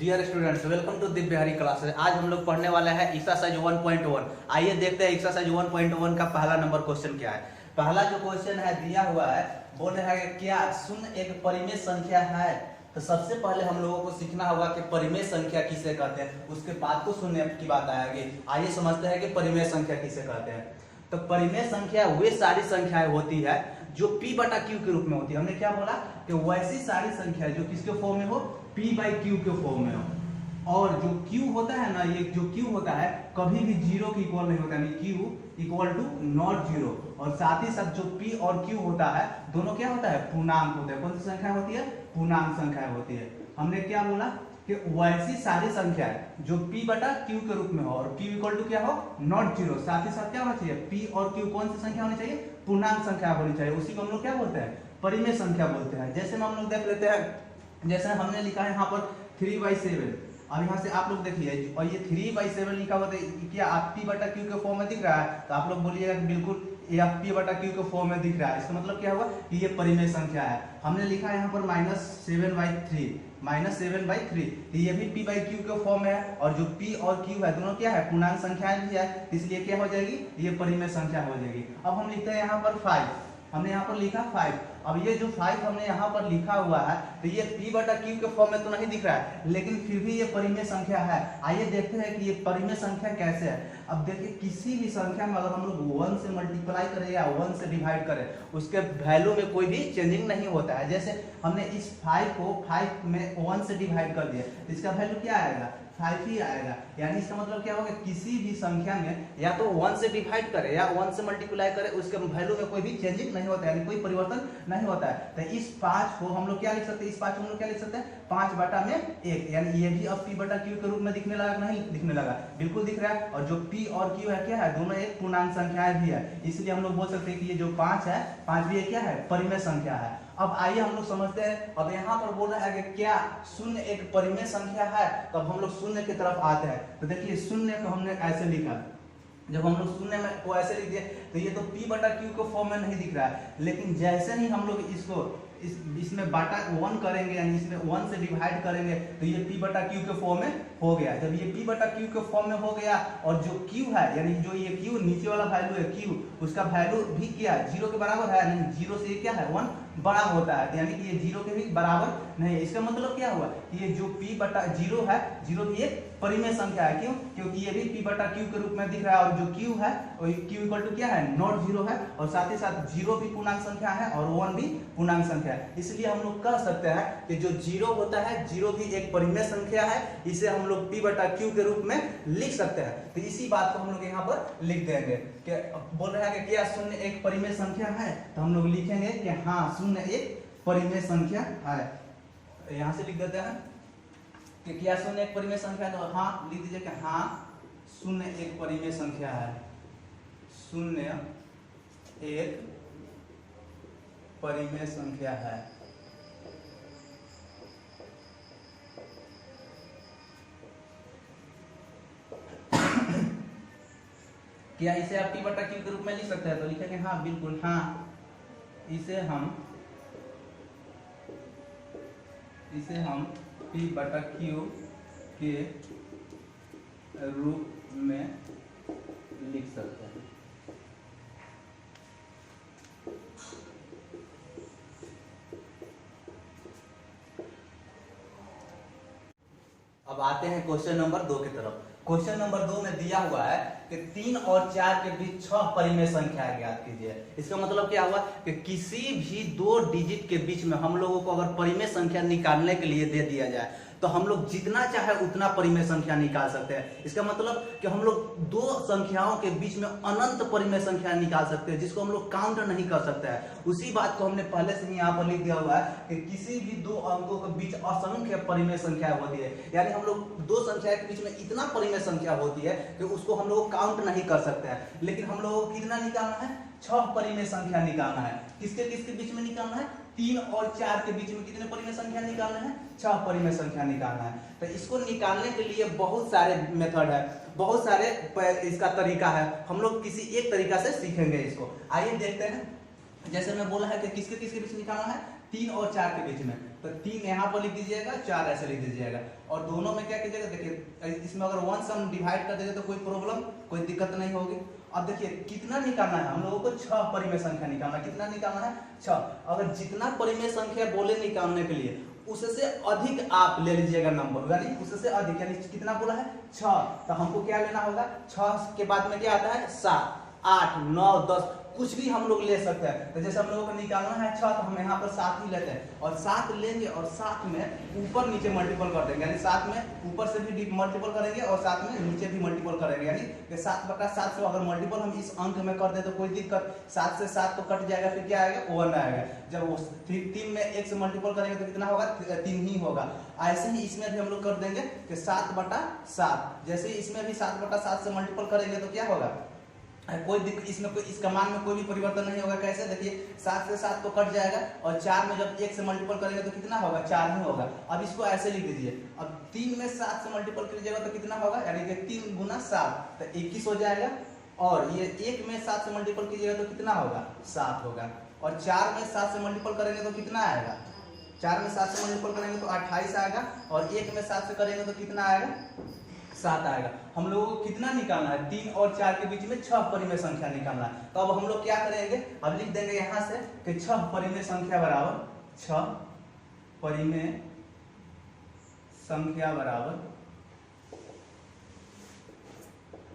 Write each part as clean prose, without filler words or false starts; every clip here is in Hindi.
Dear students, welcome to Divya Hari classes. आज हम लोग पढ़ने वाले हैं एक्सरसाइज 1.1। आइए देखते हैं एक्सरसाइज 1.1 का पहला नंबर क्वेश्चन क्या है। पहला जो क्वेश्चन है दिया हुआ है, बोल रहा है क्या शून्य एक परिमेय संख्या है। तो सबसे पहले हम लोगों को सीखना होगा कि परिमेय संख्या किसे कहते हैं, उसके बाद तो शून्य की बात आएगी। आइए समझते हैं कि परिमेय संख्या किसे कहते हैं। तो परिमेय संख्या वे सारी संख्याएं होती है जो p बटा q के रूप में होती है। हमने क्या बोला कि वैसी सारी संख्या जो किसके फॉर्म में हो, p बाई q के फॉर्म में हो। और जो q होता है ना, ये जो q होता है कभी भी जीरो के इक्वल नहीं होता, यानी q equal to not zero. और साथ ही साथ जो p और q होता है दोनों क्या होता है, पूर्णांक होता है। कौन सी संख्या होती है, पूर्णांक संख्या होती है। हमने क्या बोला कि वैसी सारी संख्या है जो p बटा q के रूप में हो और q इक्वल टू क्या हो, नॉट जीरो। साथ ही साथ क्या होना चाहिए, p और q कौन सी संख्या होनी चाहिए, पूर्णांक संख्या होनी चाहिए। उसी को हम लोग क्या बोलते हैं, परिमेय संख्या बोलते हैं। जैसे में हम लोग देख लेते हैं, जैसे हमने लिखा है यहाँ पर 3/7। अब यहाँ से आप लोग देखिए, और ये 3/7 लिखा हुआ है, क्या आप p बटा q के फॉर्म में दिख रहा है? तो आप लोग बोलिएगा कि बिल्कुल ये p बटा q के फॉर्म में दिख रहा है। इसका मतलब क्या हुआ कि ये परिमेय संख्या है। हमने लिखा है यहाँ पर -7/3, तो ये भी p बाई q के फॉर्म में है। और जो p और q है दोनों क्या है, पूर्णांक संख्याएं भी है, इसलिए क्या हो जाएगी, ये परिमेय संख्या हो जाएगी। अब हम लिखते हैं यहाँ पर 5, हमने यहाँ पर लिखा 5। अब ये जो 5 हमने यहाँ पर लिखा हुआ है, तो ये p बटा q के फॉर्म में तो नहीं दिख रहा है, लेकिन फिर भी ये परिमेय संख्या है। आइए देखते हैं कि ये परिमेय संख्या कैसे है। अब देखिए, किसी भी संख्या में अगर हम लोग 1 से मल्टीप्लाई करें या 1 से डिवाइड करें, उसके वैल्यू में कोई भी चेंजिंग नहीं होता है। जैसे हमने इस 5 को 5 में 1 से डिवाइड कर दिया, इसका वैल्यू क्या आएगा, 5 ही आएगा। यानी इसका मतलब क्या होगा, किसी भी संख्या में या तो 1 से डिवाइड करे या 1 से मल्टीप्लाई करे, उसके वैल्यू में कोई भी चेंजिंग नहीं होता है, यानी कोई परिवर्तन नहीं होता है। तो इस 5 को हम लोग क्या लिख सकते हैं, इस 5 को हम लोग क्या लिख सकते हैं, 5 बटा में 1। यानी ये भी अब p बटा q के रूप में दिखने लगा, नहीं दिखने लगा, बिल्कुल दिख रहा है। और जो p और q है क्या है, दोनों एक पूर्णांक संख्याएं भी है, इसलिए हम लोग बोल सकते हैं कि ये जो 5 है, 5 भी क्या है, परिमेय संख्या है। अब आइए हम लोग समझते हैं। अब यहाँ पर बोल रहा है कि क्या शून्य एक परिमेय संख्या है। तो अब हम लोग शून्य की तरफ आते हैं। तो देखिए, शून्य को हमने ऐसे लिखा, जब हम लोग शून्य में को ऐसे लिख दिए तो ये तो p बटा q के फॉर्म में नहीं दिख रहा है, लेकिन जैसे ही हम लोग इसको इसमें बटा 1 करेंगे, यानी इसमें 1 से डिवाइड करेंगे, तो ये p बटा q के फॉर्म में हो गया। जब ये p बटा q के फॉर्म में हो गया, और जो q है, यानी जो ये q नीचे वाला वैल्यू है q, उसका वैल्यू भी क्या है, 0 के बराबर है, यानी 0 से ये क्या है, 1 बड़ा होता है, यानी कि ये 0 के भी बराबर नहीं है। इसका मतलब क्या हुआ कि ये जो p बटा 0 है, 0 भी एक परिमेय संख्या है। क्यों, क्योंकि ये भी p बटा q के रूप में दिख रहा है, और जो q है q इक्वल टू क्या है, नॉट 0 है। और साथ ही साथ 0 भी पूर्णांक संख्या है और 1 भी पूर्णांक संख्या है। इसलिए हम लोग कह सकते हैं कि जो 0 होता है, 0 भी एक परिमेय संख्या है, इसे हम लोग p बटा q के रूप में लिख सकते हैं। तो इसी बात को हम लोग यहाँ पर लिख देंगे कि बोल रहा है कि क्या शून्य एक परिमेय संख्या है। तो हम लोग लिखेंगे कि हाँ, शून्य एक परिमेय संख्या है। यहाँ से लिख देते हैं कि क्या शून्य एक परिमेय संख्या है। तो हाँ लिख दीजिए कि हाँ, शून्य एक परिमेय संख्या है, शून्य एक परिमेय संख्या है। क्या इसे आप p बटा q के रूप में लिख सकते हैं? तो लिखेंगे हाँ, बिल्कुल हाँ, इसे हम p बटा q के रूप में लिख सकते हैं। अब आते हैं क्वेश्चन नंबर 2 की तरफ। क्वेश्चन नंबर 2 में दिया हुआ है कि 3 और 4 के बीच 6 परिमेय संख्या ज्ञात कीजिए। इसका मतलब क्या हुआ कि किसी भी 2 डिजिट के बीच में हम लोगों को अगर परिमेय संख्या निकालने के लिए दे दिया जाए, तो हम लोग जितना चाहे उतना परिमेय संख्या निकाल सकते हैं। इसका मतलब कि हम लोग 2 संख्याओं के बीच में अनंत परिमेय संख्या निकाल सकते हैं, जिसको हम लोग काउंट नहीं कर सकते हैं। उसी बात को हमने पहले से ही यहाँ पर लिख दिया हुआ है कि किसी भी 2 अंकों के बीच असंख्य परिमेय संख्या होती है। यानी हम लोग 2 संख्या के बीच में इतना परिमेय संख्या होती है कि उसको हम लोग काउंट नहीं कर सकते हैं। लेकिन हम लोगों को कितना निकालना है, 6 परिमेय संख्या निकालना है। किसके किसके बीच में निकालना है, 3 और 4 के बीच में कितने परिमेय संख्या निकालना है, 6 परिमेय संख्या निकालना है। तो इसको निकालने के लिए बहुत सारे मेथड है, बहुत सारे इसका तरीका है। हम लोग किसी एक तरीका से सीखेंगे इसको। आइए देखते हैं। जैसे मैं बोला है कि किसके किसके बीच निकालना है, 3 और 4 के बीच में, तो 3 यहाँ पर लिख दीजिएगा, 4 ऐसे लिख दीजिएगा। और दोनों में क्या कीजिएगा, देखिए इसमें अगर 1 से हम डिवाइड कर देंगे तो कोई प्रॉब्लम, कोई दिक्कत नहीं होगी। अब देखिए कितना निकालना है हम लोगों को, 6 परिमेय संख्या निकालना है। कितना निकालना है, 6। अगर जितना परिमेय संख्या बोले निकालने के लिए उससे अधिक आप ले लीजिएगा नंबर, यानी उससे अधिक, यानी कितना बोला है 6, तो हमको क्या लेना होगा, 6 के बाद में क्या आता है 7, 8, 9, 10, कुछ भी हम लोग ले सकते हैं। तो जैसे हम लोगों को निकालना है 6, तो हम यहाँ पर 7 ही लेते हैं, और 7 लेंगे और 7 में ऊपर नीचे मल्टीपल कर देंगे, यानी 7 में ऊपर से भी मल्टीपल करेंगे और 7 में नीचे भी मल्टीपल करेंगे, यानी 7/7 से अगर मल्टीपल हम इस अंक में कर दे तो कोई दिक्कत, 7 से 7 तो कट जाएगा, फिर क्या आएगा 1 आएगा। जब वो 3 में 1 से मल्टीपल करेंगे तो कितना होगा, 3 ही होगा। ऐसे ही इसमें भी हम लोग कर देंगे कि 7/7, जैसे ही इसमें भी 7/7 से मल्टीपल करेंगे तो क्या होगा, कोई दिक्कत, इसमें कोई, इसका मान में कोई भी परिवर्तन नहीं होगा। कैसे, देखिए 7 से 7 तो कट जाएगा, और 4 में जब 1 से मल्टीपल करेंगे तो कितना होगा, 4 ही होगा। अब इसको ऐसे लिख दीजिए, अब 3 में 7 से मल्टीपल कीजिएगा तो कितना होगा, यानी कि 3 गुना 7 तो 21 हो जाएगा। और ये 1 में 7 से मल्टीपल कीजिएगा तो कितना होगा, 7 होगा। और 4 में 7 से मल्टीपल करेंगे तो कितना आएगा, 4 में 7 से मल्टीपल करेंगे तो 28 आएगा, और 1 में 7 से करेंगे तो कितना आएगा, 7 आएगा। हम लोगों को कितना निकालना है, 3 और 4 के बीच में 6 परिमेय संख्या निकालना है। तो अब हम लोग क्या करेंगे, अब लिख देंगे यहाँ से कि 6 परिमेय संख्या बराबर, 6 परिमेय संख्या बराबर,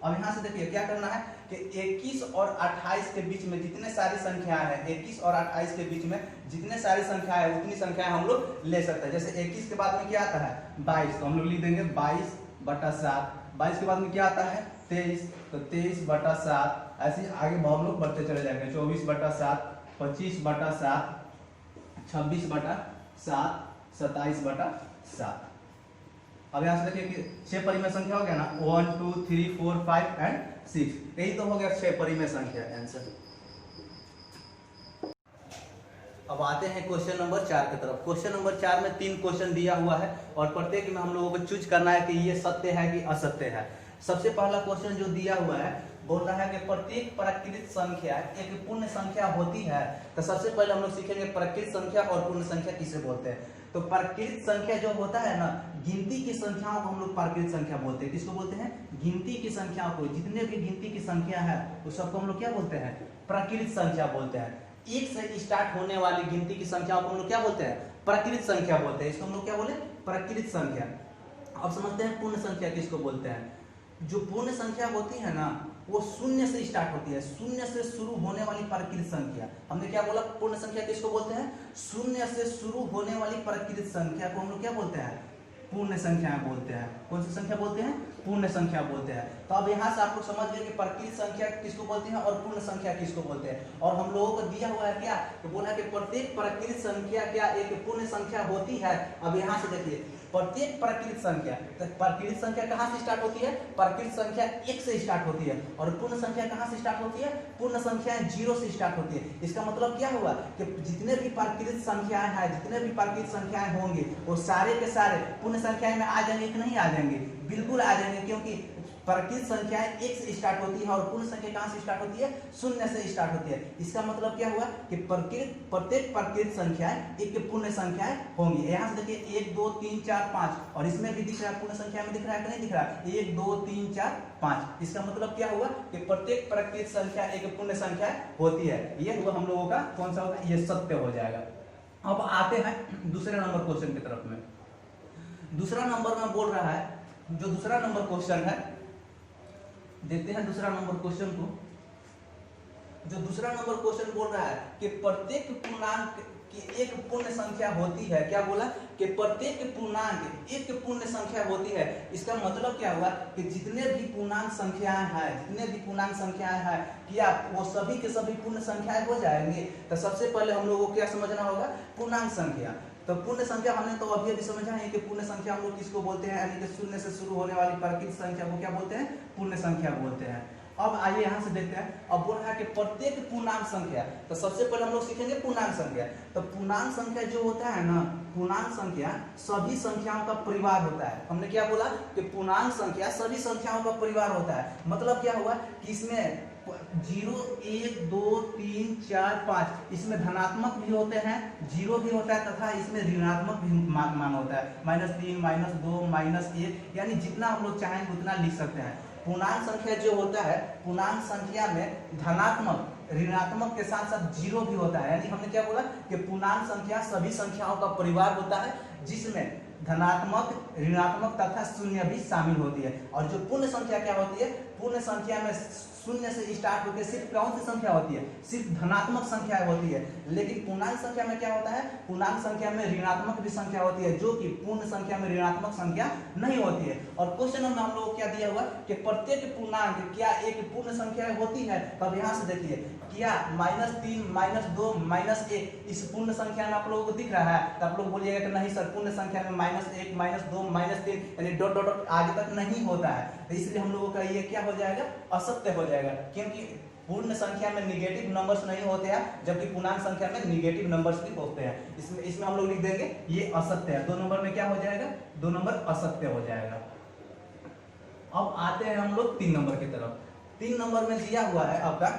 अब यहाँ से देखिए क्या करना है कि 21 और 28 के बीच में जितने सारी संख्याएं हैं, 21 और 28 के बीच में जितने सारी संख्याएं हैं उतनी संख्याएं हम लोग ले सकते हैं। जैसे 21 के बाद में क्या आता है 22, तो हम लोग लिख देंगे 22/7। 22 के बाद में क्या आता है 23, तो 23/7। ऐसे आगे हम लोग बढ़ते चले जाएंगे, 24/7, 25/7, 26/7, 27/7। अब यहाँ से देखिए कि 6 परिमेय संख्या हो गया ना, 1, 2, 3, 4, 5 एंड 6, यही तो हो गया 6 परिमेय संख्या आंसर। अब आते हैं क्वेश्चन नंबर 4 की तरफ। क्वेश्चन नंबर 4 में 3 क्वेश्चन दिया हुआ है, और प्रत्येक में हम लोगों को चूज करना है कि ये सत्य है कि असत्य है। सबसे पहला क्वेश्चन जो दिया हुआ है, बोल रहा है कि प्रत्येक प्राकृत संख्या एक पूर्ण संख्या होती है। तो सबसे पहले हम लोग सीखेंगे प्राकृत संख्या और पूर्ण संख्या किसे बोलते हैं। तो प्राकृत संख्या जो होता है ना, गिनती की संख्याओं को हम लोग प्राकृत संख्या बोलते हैं। किसको बोलते हैं, गिनती की संख्याओं को, जितने भी गिनती की संख्या है उस सबको हम लोग क्या बोलते हैं, प्राकृत संख्या बोलते हैं। 1 से स्टार्ट होने वाली गिनती की संख्याओं को हम लोग क्या बोलते हैं, प्राकृत संख्या बोलते हैं। इसको हम लोग क्या बोले, प्राकृत संख्या। अब समझते हैं पूर्ण संख्या किसको बोलते हैं। जो पूर्ण संख्या होती है ना, वो शून्य से स्टार्ट होती है, शून्य से शुरू होने वाली प्राकृत संख्या। हमने क्या बोला, पूर्ण संख्या किसको बोलते हैं, शून्य से शुरू होने वाली प्राकृत संख्या को हम लोग क्या बोलते हैं, पूर्ण संख्या बोलते हैं। कौन सी संख्या बोलते हैं, पूर्ण संख्या बोलते हैं। तो अब यहाँ से आप लोग समझ गए कि प्राकृत संख्या किसको बोलते हैं और पूर्ण संख्या किसको बोलते हैं। और हम लोगों को दिया हुआ है क्या, तो बोला कि प्रत्येक प्राकृत संख्या क्या एक पूर्ण संख्या होती है। अब यहाँ से देखिए प्रत्येक प्राकृत संख्या, तो प्राकृत संख्या कहाँ से स्टार्ट होती है, प्राकृत संख्या 1 से स्टार्ट होती है। और पूर्ण संख्या कहाँ से स्टार्ट होती है, पूर्ण संख्या 0 से स्टार्ट होती है। इसका मतलब क्या हुआ कि जितने भी प्राकृत संख्याएं हैं, जितने भी प्राकृत संख्याएं होंगे वो सारे के सारे पूर्ण संख्या में आ जाएंगे कि नहीं आ जाएंगे, बिल्कुल आ जाएंगे। क्योंकि प्राकृत संख्याएं 1 से स्टार्ट होती है और पूर्ण संख्या कहाँ से स्टार्ट होती है, 0 से स्टार्ट होती है। इसका मतलब क्या हुआ कि प्रत्येक प्राकृत संख्याएं एक पूर्ण संख्याएं होंगी। यहाँ से देखिए 1, 2, 3, 4, 5, और इसमें भी दिख रहा है, पूर्ण संख्या में दिख रहा है कि नहीं दिख रहा है, 1, 2, 3, 4, 5। इसका मतलब क्या हुआ कि प्रत्येक प्राकृत संख्या एक पूर्ण संख्या होती है। ये हुआ हम लोगों का कौन सा होगा, ये सत्य हो जाएगा। अब आते हैं दूसरे नंबर क्वेश्चन की तरफ में। दूसरा नंबर में बोल रहा है, जो दूसरा नंबर क्वेश्चन है, देखते हैं दूसरा नंबर क्वेश्चन को। जो दूसरा नंबर क्वेश्चन बोल रहा है कि प्रत्येक पूर्णांक की एक पूर्ण संख्या होती है। क्या बोला कि प्रत्येक पूर्णांक एक पूर्ण संख्या होती है। इसका मतलब क्या हुआ कि जितने भी पूर्णांक संख्याएं हैं, जितने भी पूर्णांक संख्याएं हैं, क्या वो सभी के सभी पूर्ण संख्याएं हो जाएंगे। तो सबसे पहले हम लोगों को क्या समझना होगा, पूर्णांक संख्या। तो पूर्ण संख्या हमने तो अभी समझा है कि पूर्ण संख्या हम लोग किसको बोलते हैं, यानी कि 0 से शुरू होने वाली प्राकृत संख्या को क्या बोलते हैं, पूर्ण संख्या बोलते हैं। अब आइए यहाँ से देखते हैं। अब बोल रहा है कि प्रत्येक पूर्णांक संख्या, तो सबसे पहले हम लोग सीखेंगे पूर्णांक संख्या। तो पूर्णांक संख्या जो होता है ना, पूर्णांक संख्या सभी संख्याओं का परिवार होता है। हमने क्या बोला कि पूर्णांक संख्या सभी संख्याओं का परिवार होता है। मतलब क्या हुआ कि इसमें जीरो, 1 2 3 4 5 इसमें धनात्मक भी होते हैं, जीरो भी होता है तथा इसमें ऋणात्मक भी मान होता है, -3 -2 -1, यानी जितना हम लोग चाहें उतना लिख सकते हैं। पूर्णांक संख्या जो होता है, पूर्णांक संख्या में धनात्मक ऋणात्मक के साथ साथ जीरो भी होता है, यानी हमने क्या बोला कि पूर्णांक संख्या सभी संख्याओं का परिवार होता है जिसमें धनात्मक, ऋणात्मक तथा शून्य भी शामिल होती है। और जो पूर्ण संख्या क्या होती है, पूर्ण संख्या में शून्य से स्टार्ट होकर सिर्फ कौन सी संख्या होती है, सिर्फ धनात्मक संख्या होती है। लेकिन पूर्णांक संख्या में क्या होता है, पूर्णांक संख्या में ऋणात्मक भी संख्या होती है जो कि पूर्ण संख्या में ऋणात्मक संख्या नहीं होती है। और क्वेश्चन में हम लोग को क्या दिया हुआ कि प्रत्येक पूर्णांक क्या एक पूर्ण संख्या होती है। तब यहाँ से देखिए क्या -3 -2 -1 इस पूर्ण संख्या में आप लोगों को दिख रहा है, तो आप लोग बोलिएगा कि नहीं सर पूर्ण संख्या में -1 -2 -3 यानी डॉट डॉट डॉट आगे तक नहीं होता है, तो इसलिए हम लोगों का ये क्या हो जाएगा, असत्य हो जाएगा, क्योंकि पूर्ण संख्या में निगेटिव नंबर्स नहीं होते हैं जबकि पूर्णांक संख्या में निगेटिव नंबर्स भी होते हैं। इसमें हम लोग लिख देंगे ये असत्य है। 2 नंबर में क्या हो जाएगा, 2 नंबर असत्य हो जाएगा। अब आते हैं हम लोग 3 नंबर की तरफ। 3 नंबर में दिया हुआ है आपका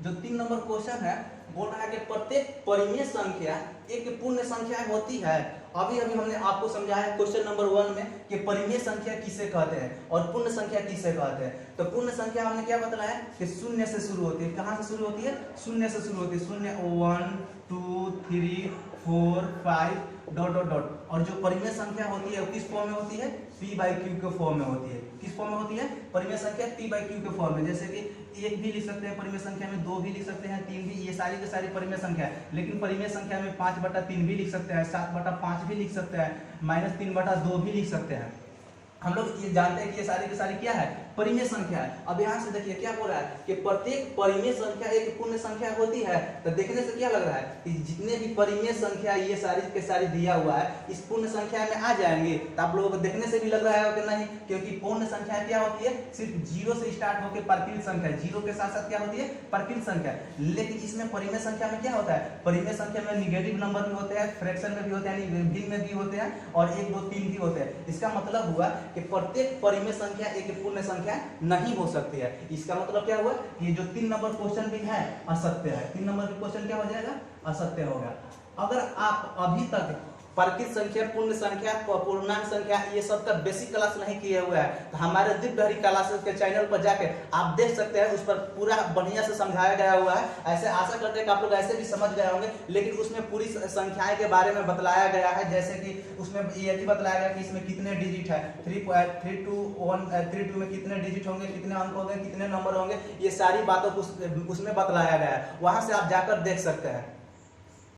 जो 3 नंबर क्वेश्चन है, बोल रहा है कि प्रत्येक परिमेय संख्या एक पूर्ण संख्या होती है। अभी हमने आपको समझाया क्वेश्चन नंबर 1 में कि परिमेय संख्या किसे कहते हैं और पूर्ण संख्या किसे कहते हैं। तो पूर्ण संख्या हमने क्या बताया कि शून्य से शुरू होती है। कहां से शुरू होती है, शून्य से शुरू होती है। शून्य 1 2 3 4 5 डॉट डॉट डॉट। और जो परिमेय संख्या होती है वो किस फॉर्म में होती है, p/q के फॉर्म में होती है। किस फॉर्म में होती है, परिमेय संख्या p/q के फॉर्म में। जैसे कि 1 भी लिख सकते हैं परिमेय संख्या में, 2 भी लिख सकते हैं, 3 भी, ये सारी की सारी परिमेय संख्या है। लेकिन परिमेय संख्या में 5/3 भी लिख सकते हैं, 7/5 भी लिख सकते हैं, -3/2 भी लिख सकते हैं। हम लोग ये जानते हैं कि ये सारी की सारी क्या है, परिमेय संख्या है। अब यहाँ से देखिए क्या बोल रहा है कि प्रत्येक परिमेय संख्या एक पूर्ण संख्या होती है। तो देखने से क्या लग रहा है कि जितने भी परिमेय संख्या ये सारी के सारी दिया हुआ है इस पूर्ण संख्या में आ जाएंगे। तो आप लोगों को देखने से भी लग रहा है कि नहीं, क्योंकि पूर्ण संख्या क्या होती है, सिर्फ 0 से स्टार्ट होकर प्रकृत संख्या, 0 के साथ साथ क्या होती है, प्रकृत संख्या। लेकिन इसमें परिमेय संख्या में क्या होता है, परिमेय संख्या में निगेटिव नंबर भी होते हैं, फ्रैक्शन में भी होते हैं, यानी भिन्न में भी होते हैं, और 1 2 3 भी होते हैं। इसका मतलब हुआ कि प्रत्येक परिमेय संख्या एक पूर्ण संख्या नहीं हो सकती है। इसका मतलब क्या हुआ, ये जो 3 नंबर क्वेश्चन भी है असत्य है। 3 नंबर का क्वेश्चन क्या हो जाएगा, असत्य होगा। अगर आप अभी तक प्रकृत संख्या, पूर्ण संख्या, पूर्णांक संख्या ये सब का बेसिक क्लास नहीं किए हुए हैं तो हमारे दिव्यहरि क्लासेस के चैनल पर जाके आप देख सकते हैं, उस पर पूरा बढ़िया से समझाया गया हुआ है। ऐसे आशा करते हैं कि आप लोग ऐसे भी समझ गए होंगे, लेकिन उसमें पूरी संख्याएं के बारे में बतलाया गया है। जैसे कि उसमें ये भी बतलाया गया कि इसमें कितने डिजिट है, 3 2 में कितने डिजिट होंगे, कितने अंक होंगे, कितने नंबर होंगे, ये सारी बातों को उसमें बतलाया गया है। वहां से आप जाकर देख सकते हैं।